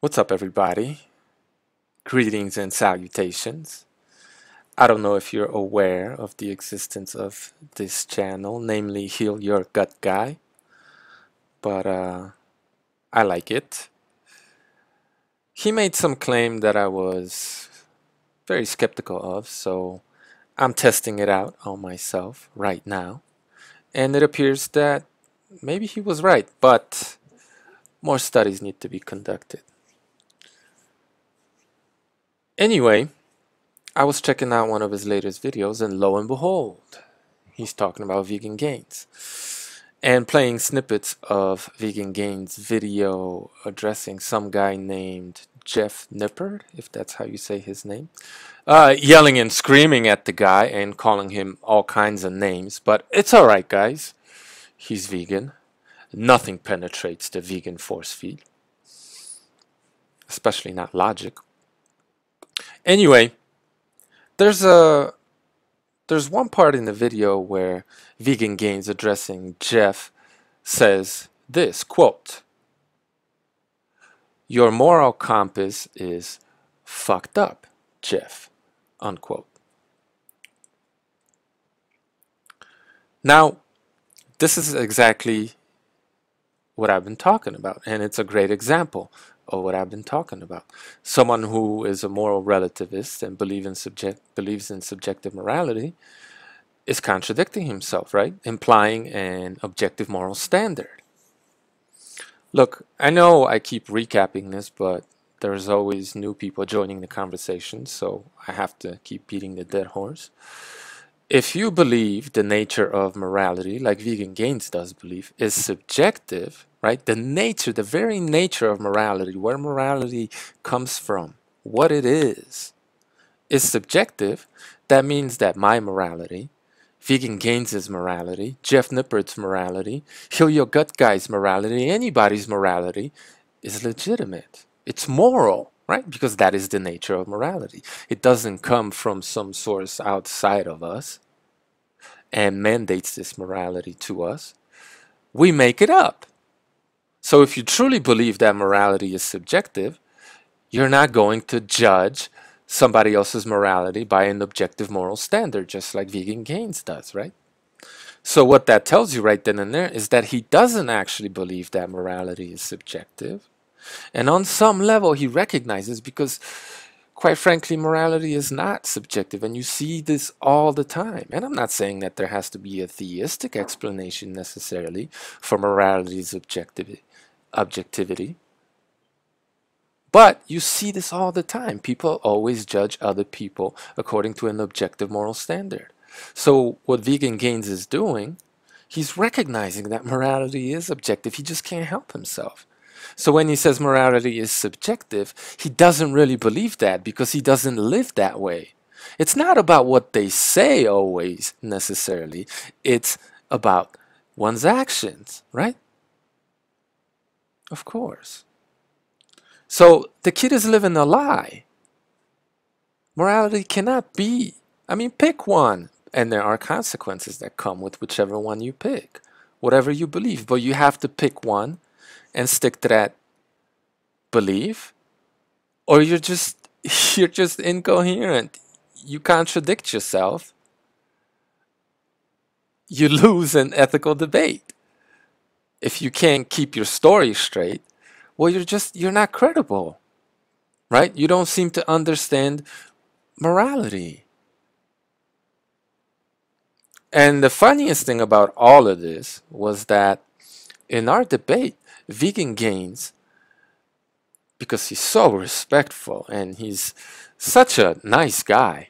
What's up, everybody? Greetings and salutations. I don't know if you're aware of the existence of this channel, namely Heal Your Gut Guy, but I like it. He made some claim that I was very skeptical of, so I'm testing it out on myself right now. And it appears that maybe he was right, but more studies need to be conducted. Anyway, I was checking out one of his latest videos, and lo and behold, he's talking about vegan gains and playing snippets of Vegan Gains video addressing some guy named Jeff Nippard, if that's how you say his name, yelling and screaming at the guy and calling him all kinds of names. But it's alright, guys. He's vegan. Nothing penetrates the vegan force field, especially not logic. Anyway, there's one part in the video where Vegan Gains addressing Jeff says this, quote, "Your moral compass is fucked up, Jeff," unquote. Now, this is exactly what I've been talking about, and it's a great example of what I've been talking about. Someone who is a moral relativist and believes in subjective morality is contradicting himself, right? Implying an objective moral standard. Look, I know I keep recapping this, but there's always new people joining the conversation, so I have to keep beating the dead horse. If you believe the nature of morality, like Vegan Gains does believe, is subjective, right? The very nature of morality, where morality comes from, what it is subjective. That means that my morality, Vegan Gains' morality, Jeff Nippard's morality, Heal Your Gut Guy's morality, anybody's morality is legitimate. It's moral, right? Because that is the nature of morality. It doesn't come from some source outside of us and mandates this morality to us. We make it up. So if you truly believe that morality is subjective, you're not going to judge somebody else's morality by an objective moral standard, just like Vegan Gains does, right? So what that tells you right then and there is that he doesn't actually believe that morality is subjective. And on some level, he recognizes, because quite frankly, morality is not subjective, and you see this all the time. And I'm not saying that there has to be a theistic explanation necessarily for morality's objectivity. But you see this all the time. People always judge other people according to an objective moral standard. So what Vegan Gains is doing, he's recognizing that morality is objective. He just can't help himself. So when he says morality is subjective, he doesn't really believe that because he doesn't live that way. It's not about what they say always necessarily. It's about one's actions, right? Of course. So the kid is living a lie. Morality cannot be, pick one. And there are consequences that come with whichever one you pick, whatever you believe. But you have to pick one and stick to that belief, or you're just incoherent. You contradict yourself. You lose an ethical debate. If you can't keep your story straight, well, you're not credible, right? You don't seem to understand morality. And the funniest thing about all of this was that in our debate, Vegan Gains, because he's so respectful and he's such a nice guy,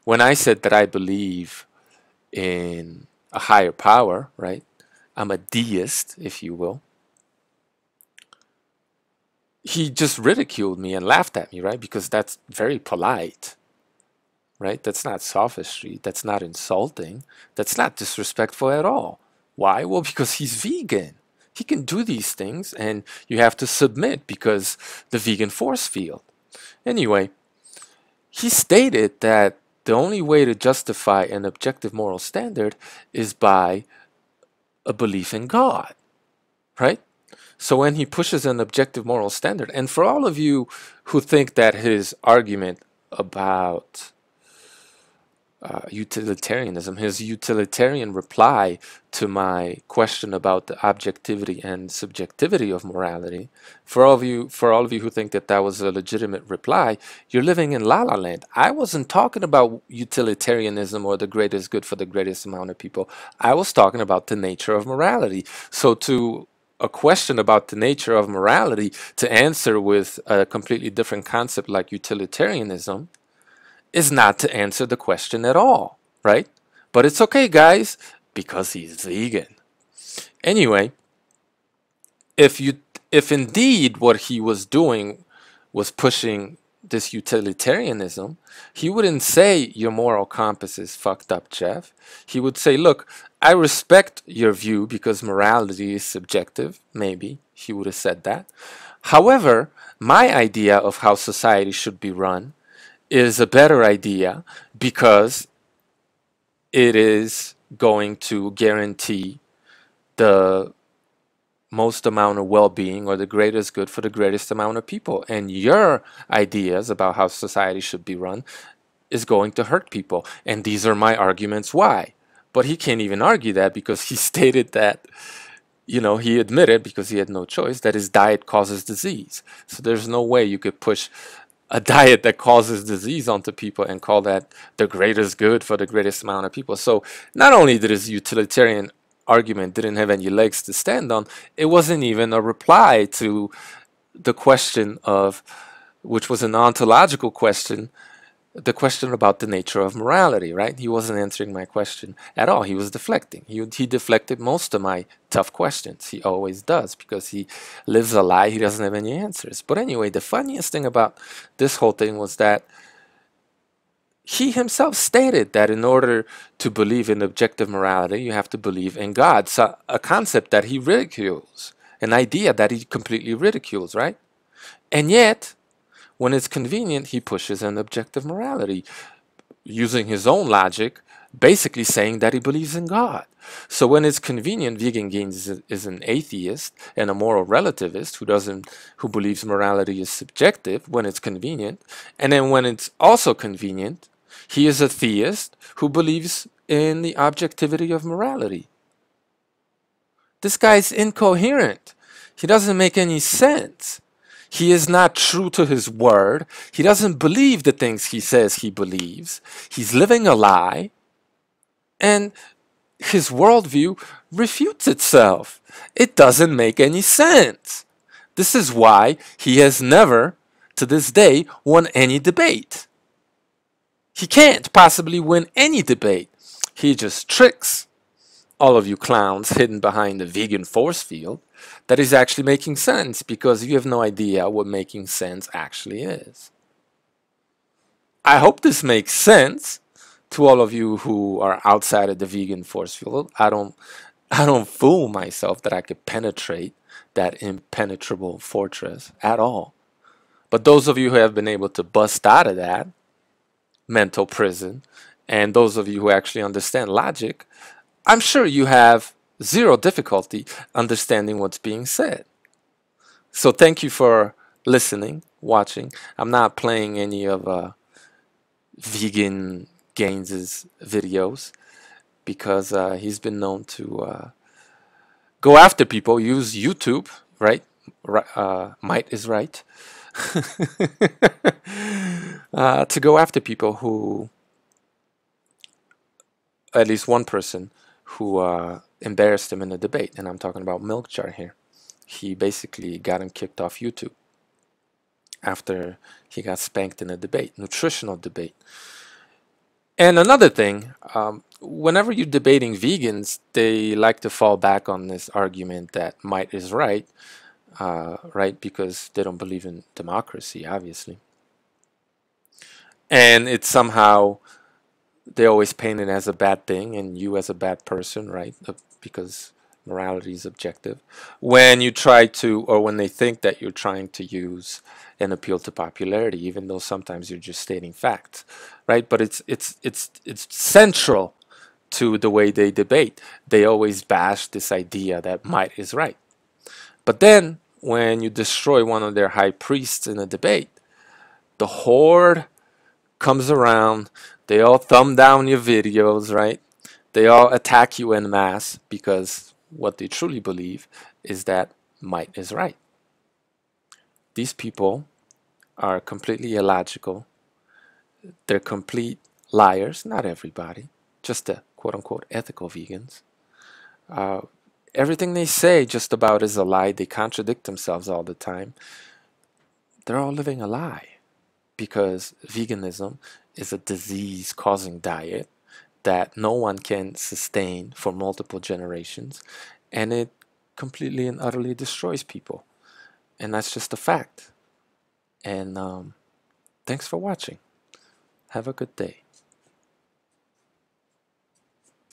when I said that I believe in a higher power, right? I'm a deist, if you will. He just ridiculed me and laughed at me, right? Because that's very polite, right? That's not sophistry. That's not insulting. That's not disrespectful at all. Why? Well, because he's vegan. He can do these things, and you have to submit because the vegan force field. Anyway, he stated that the only way to justify an objective moral standard is by a belief in God, right? So when he pushes an objective moral standard, and for all of you who think that his argument about utilitarianism, his utilitarian reply to my question about the objectivity and subjectivity of morality, for all of you who think that that was a legitimate reply, you're living in la la land. I wasn't talking about utilitarianism or the greatest good for the greatest amount of people. I was talking about the nature of morality. So to a question about the nature of morality to answer with a completely different concept like utilitarianism is not to answer the question at all, right? But it's okay, guys, because he's vegan. Anyway, if you if indeed what he was doing was pushing this utilitarianism, he wouldn't say your moral compass is fucked up, Jeff. He would say, look, I respect your view because morality is subjective. Maybe he would have said that. However, my idea of how society should be run is a better idea because it is going to guarantee the most amount of well-being or the greatest good for the greatest amount of people. And your ideas about how society should be run is going to hurt people. And these are my arguments why. But he can't even argue that because he stated that, he admitted, because he had no choice, that his diet causes disease. So there's no way you could push a diet that causes disease onto people and call that the greatest good for the greatest amount of people. So not only did his utilitarian argument didn't have any legs to stand on, it wasn't even a reply to the question of, which was an ontological question, the question about the nature of morality, right? He wasn't answering my question at all. He was deflecting. He deflected most of my tough questions. He always does because he lives a lie. He doesn't have any answers. But anyway, the funniest thing about this whole thing was that he himself stated that in order to believe in objective morality, you have to believe in God. So a concept that he ridicules, an idea that he completely ridicules, right? And yet, when it's convenient, he pushes an objective morality, using his own logic, basically saying that he believes in God. So when it's convenient, Vegan Gains is an atheist and a moral relativist who believes morality is subjective when it's convenient. And then when it's also convenient, he is a theist who believes in the objectivity of morality. This guy's incoherent. He doesn't make any sense. He is not true to his word. He doesn't believe the things he says he believes. He's living a lie. And his worldview refutes itself. It doesn't make any sense. This is why he has never, to this day, won any debate. He can't possibly win any debate. He just tricks all of you clowns hidden behind the vegan force field that is actually making sense, because you have no idea what making sense actually is. I hope this makes sense to all of you who are outside of the vegan force field. I don't fool myself that I could penetrate that impenetrable fortress at all. But those of you who have been able to bust out of that mental prison, and those of you who actually understand logic, I'm sure you have zero difficulty understanding what's being said. So thank you for listening, watching. I'm not playing any of Vegan Gaines' videos because he's been known to go after people, use YouTube, right? Might is right. To go after people who, at least one person who embarrassed him in a debate, and I'm talking about Milk Jar here. He basically got him kicked off YouTube after he got spanked in a debate, nutritional debate. And another thing, whenever you're debating vegans, they like to fall back on this argument that might is right, right? Because they don't believe in democracy, obviously. And it's somehow, they always paint it as a bad thing and you as a bad person, right? Because morality is objective. When you try to, or when they think that you're trying to use an appeal to popularity, even though sometimes you're just stating facts, right? But it's central to the way they debate. They always bash this idea that might is right. But then when you destroy one of their high priests in a debate, the horde comes around, they all thumb down your videos, right? They all attack you en masse because what they truly believe is that might is right. These people are completely illogical. They're complete liars. Not everybody, just the quote unquote ethical vegans. Uh, Everything they say just about is a lie. They contradict themselves all the time. They're all living a lie because veganism is a disease causing diet that no one can sustain for multiple generations, and it completely and utterly destroys people. And that's just a fact. And thanks for watching. Have a good day.